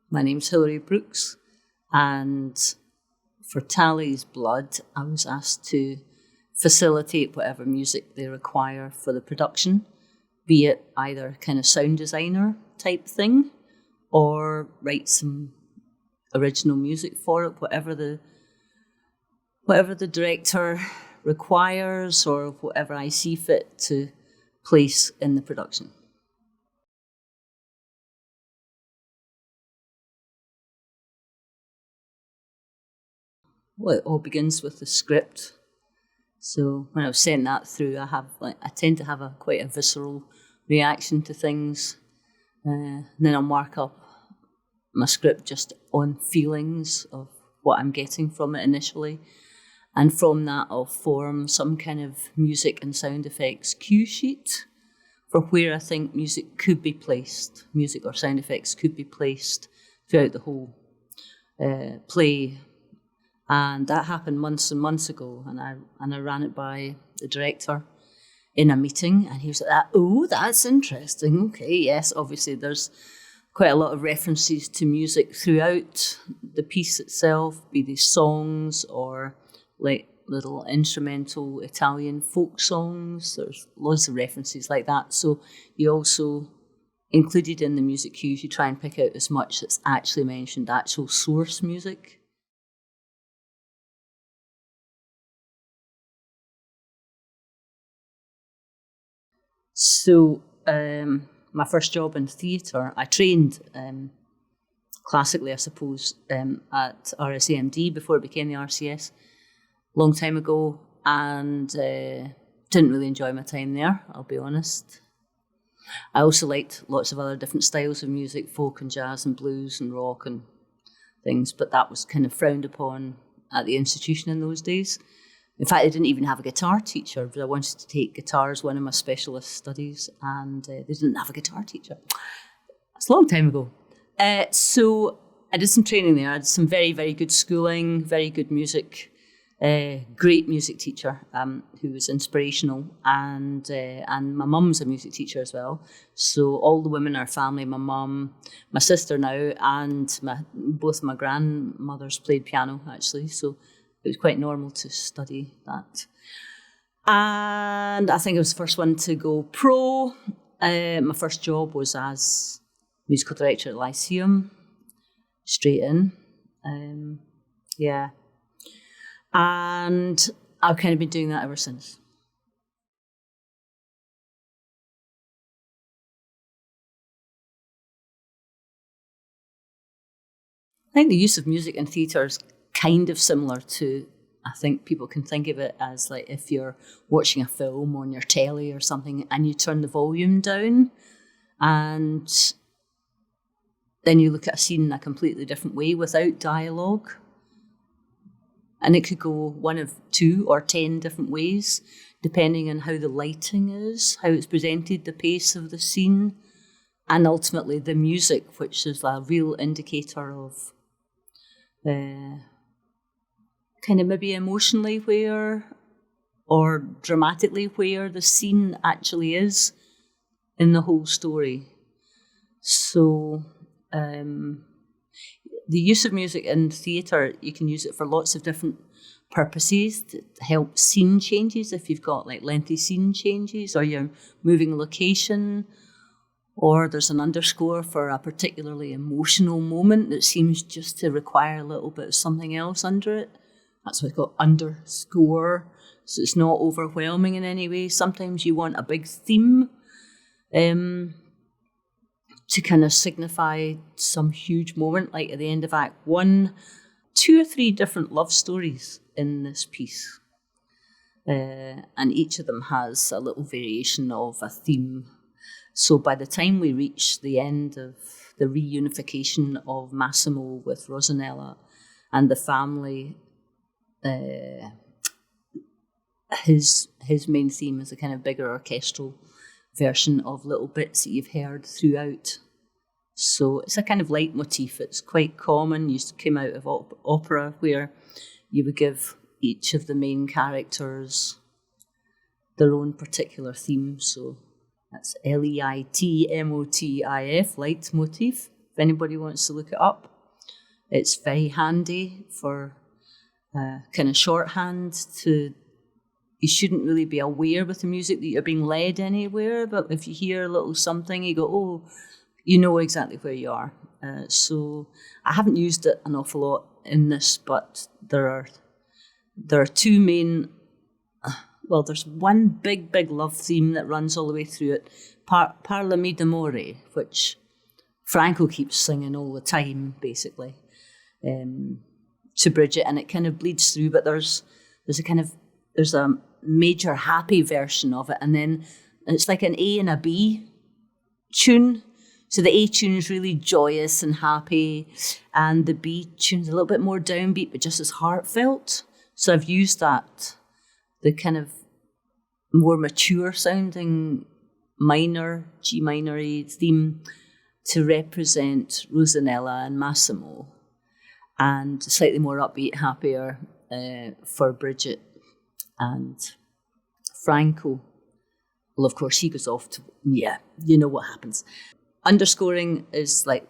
My name's Hilary Brooks, and for Tallys Blood, I was asked to facilitate whatever music they require for the production, be it either kind of sound designer type thing or write some original music for it, whatever the director requires or whatever I see fit to place in the production. Well, it all begins with the script. So when I was sent that through, I tend to have quite a visceral reaction to things. Then I'll mark up my script just on feelings of what I'm getting from it initially. And from that, I'll form some kind of music and sound effects cue sheet for where I think music could be placed. Music or sound effects could be placed throughout the whole play. And that happened months and months ago, and I ran it by the director in a meeting, and he was like, "Oh, that's interesting. Okay, yes, obviously there's quite a lot of references to music throughout the piece itself, be these songs or like little instrumental Italian folk songs. There's lots of references like that. So you also included in the music cues, you try and pick out as much that's actually mentioned, actual source music." So my first job in theatre, I trained classically, I suppose, at RSAMD before it became the RCS, a long time ago, and didn't really enjoy my time there, I'll be honest. I also liked lots of other different styles of music, folk and jazz and blues and rock and things, but that was kind of frowned upon at the institution in those days. In fact, I didn't even have a guitar teacher, but I wanted to take guitar as one of my specialist studies, and they didn't have a guitar teacher. That's a long time ago. So I did some training there. I had some very, very good schooling, very good music, great music teacher who was inspirational, and my mum's a music teacher as well. So all the women in our family, my mum, my sister now, and both my grandmothers played piano, actually, so it was quite normal to study that. And I think I was the first one to go pro. My first job was as musical director at Lyceum, straight in. Yeah. And I've kind of been doing that ever since. I think the use of music in theatre is kind of similar to, I think people can think of it as like if you're watching a film on your telly or something and you turn the volume down and then you look at a scene in a completely different way without dialogue. And it could go one of 2 or 10 different ways, depending on how the lighting is, how it's presented, the pace of the scene, and ultimately the music, which is a real indicator of kind of maybe emotionally where or dramatically where the scene actually is in the whole story. So the use of music in theatre, you can use it for lots of different purposes to help scene changes if you've got like lengthy scene changes or you're moving location, or there's an underscore for a particularly emotional moment that seems just to require a little bit of something else under it. That's why it's got underscore, so it's not overwhelming in any way. Sometimes you want a big theme to kind of signify some huge moment, like at the end of Act 1, 2 or 3 different love stories in this piece. And each of them has a little variation of a theme. So by the time we reach the end of the reunification of Massimo with Rosanella and the family, his main theme is a kind of bigger orchestral version of little bits that you've heard throughout. So it's a kind of leitmotif. It's quite common. Used to come out of opera, where you would give each of the main characters their own particular theme. So that's Leitmotif, leitmotif, if anybody wants to look it up. It's very handy for kind of shorthand to... You shouldn't really be aware with the music that you're being led anywhere, but if you hear a little something, you go, oh, you know exactly where you are. So I haven't used it an awful lot in this, but there are two main... Well, there's one big love theme that runs all the way through it, Parlami d'amore, which Franco keeps singing all the time, basically, to Bridget, and it kind of bleeds through, but there's a major happy version of it, and then it's like an A and a B tune. So the A tune is really joyous and happy, and the B tune's a little bit more downbeat, but just as heartfelt. So I've used that, the kind of more mature sounding minor, G minor theme, to represent Rosanella and Massimo, and slightly more upbeat, happier for Bridget. And Franco, well, of course, he goes off to, yeah, you know what happens. Underscoring is like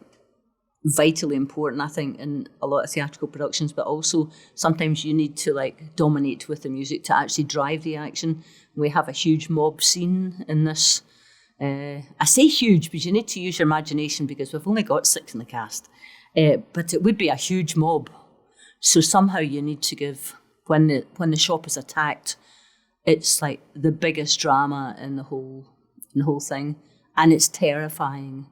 vitally important, I think, in a lot of theatrical productions, but also sometimes you need to like dominate with the music to actually drive the action. We have a huge mob scene in this. I say huge, but you need to use your imagination because we've only got 6 in the cast. But it would be a huge mob. So somehow you need to give, when the shop is attacked, it's like the biggest drama in the whole thing, and it's terrifying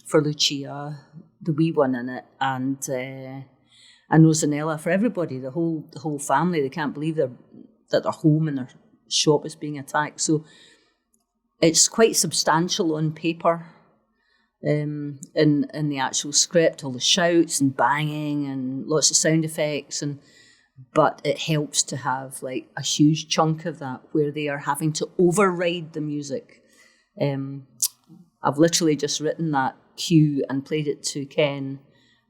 for Lucia, the wee one in it, and Rosanella, for everybody, the whole family. They can't believe that their home and their shop is being attacked. So it's quite substantial on paper. In the actual script, all the shouts and banging and lots of sound effects, but it helps to have like a huge chunk of that where they are having to override the music. I've literally just written that cue and played it to Ken,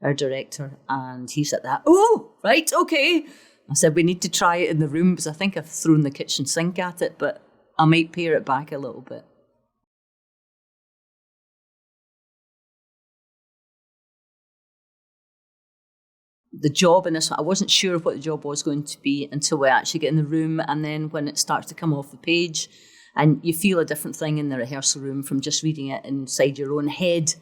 our director, and he said that, oh, right, okay. I said, we need to try it in the room because I think I've thrown the kitchen sink at it, but I might pare it back a little bit. The job in this one, I wasn't sure what the job was going to be until we actually get in the room, and then when it starts to come off the page, and you feel a different thing in the rehearsal room from just reading it inside your own head.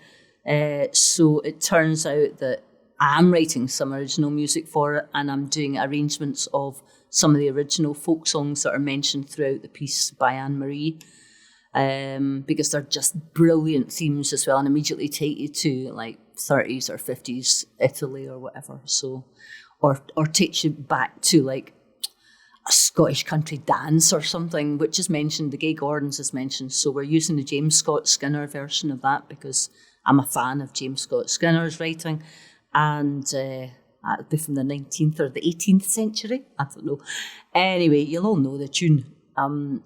So it turns out that I am writing some original music for it, and I'm doing arrangements of some of the original folk songs that are mentioned throughout the piece by Anne-Marie, because they're just brilliant themes as well, and immediately take you to like 30s or 50s Italy or whatever. So, or takes you back to like a Scottish country dance or something, which is mentioned. The Gay Gordons is mentioned. So we're using the James Scott Skinner version of that because I'm a fan of James Scott Skinner's writing, and that'll be from the 19th or the 18th century. I don't know. Anyway, you'll all know the tune.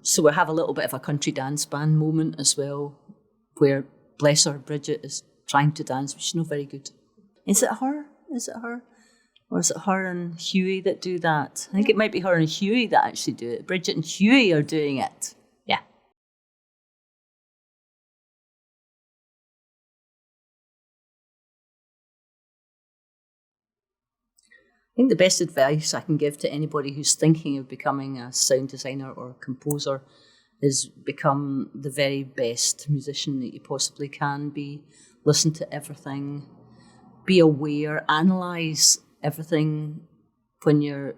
So we'll have a little bit of a country dance band moment as well, where, bless her, Bridget is trying to dance, but she's not very good. Is it her? Or is it her and Huey that do that? I think it might be her and Huey that actually do it. Bridget and Huey are doing it. Yeah. I think the best advice I can give to anybody who's thinking of becoming a sound designer or composer is become the very best musician that you possibly can be. Listen to everything. Be aware. Analyse everything when you're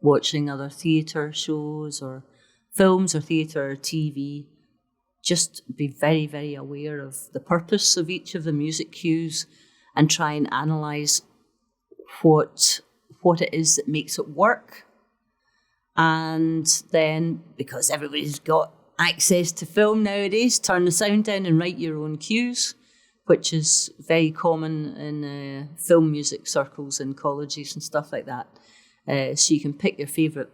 watching other theatre shows or films or theatre or TV. Just be very, very aware of the purpose of each of the music cues and try and analyse what it is that makes it work. And then, because everybody's got access to film nowadays, turn the sound down and write your own cues, which is very common in film music circles in colleges and stuff like that. So you can pick your favourite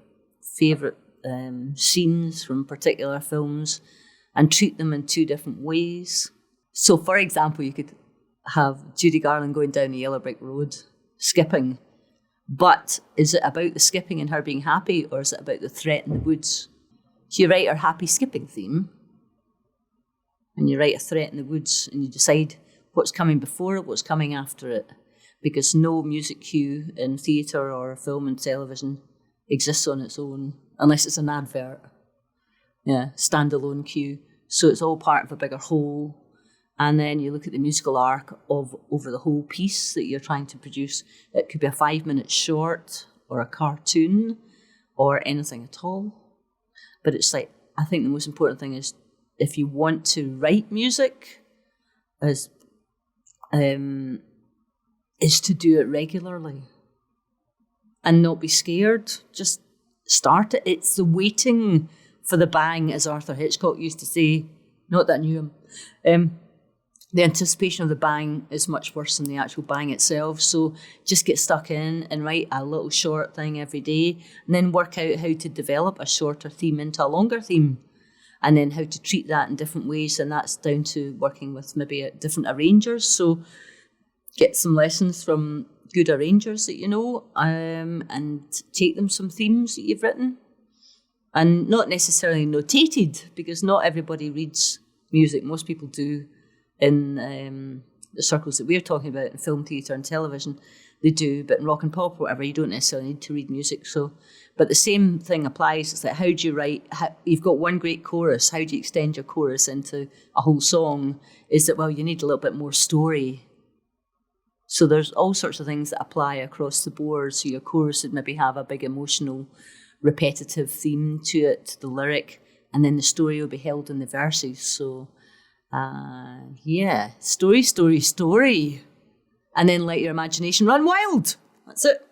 scenes from particular films and treat them in 2 different ways. So, for example, you could have Judy Garland going down the yellow brick road, skipping. But is it about the skipping and her being happy, or is it about the threat in the woods? Do you write her happy skipping theme? and you write a threat in the woods and you decide what's coming before it, what's coming after it, because no music cue in theatre or film and television exists on its own unless it's an advert. Yeah, standalone cue. So it's all part of a bigger whole. And then you look at the musical arc of over the whole piece that you're trying to produce. It could be a 5-minute short or a cartoon or anything at all. But it's like, I think the most important thing is if you want to write music, is to do it regularly and not be scared. Just start it. It's the waiting for the bang, as Arthur Hitchcock used to say. Not that I knew him. The anticipation of the bang is much worse than the actual bang itself. So just get stuck in and write a little short thing every day, and then work out how to develop a shorter theme into a longer theme, and then how to treat that in different ways. And that's down to working with maybe different arrangers. So get some lessons from good arrangers that you know, and take them some themes that you've written. And not necessarily notated, because not everybody reads music. Most people do in the circles that we're talking about, in film, theatre and television, they do. But in rock and pop or whatever, you don't necessarily need to read music. So, but the same thing applies. It's like, how do you write? You've got one great chorus. How do you extend your chorus into a whole song? Is that, well, you need a little bit more story. So there's all sorts of things that apply across the board. So your chorus would maybe have a big emotional, repetitive theme to it, the lyric, and then the story will be held in the verses. So, story, story, story. And then let your imagination run wild. That's it.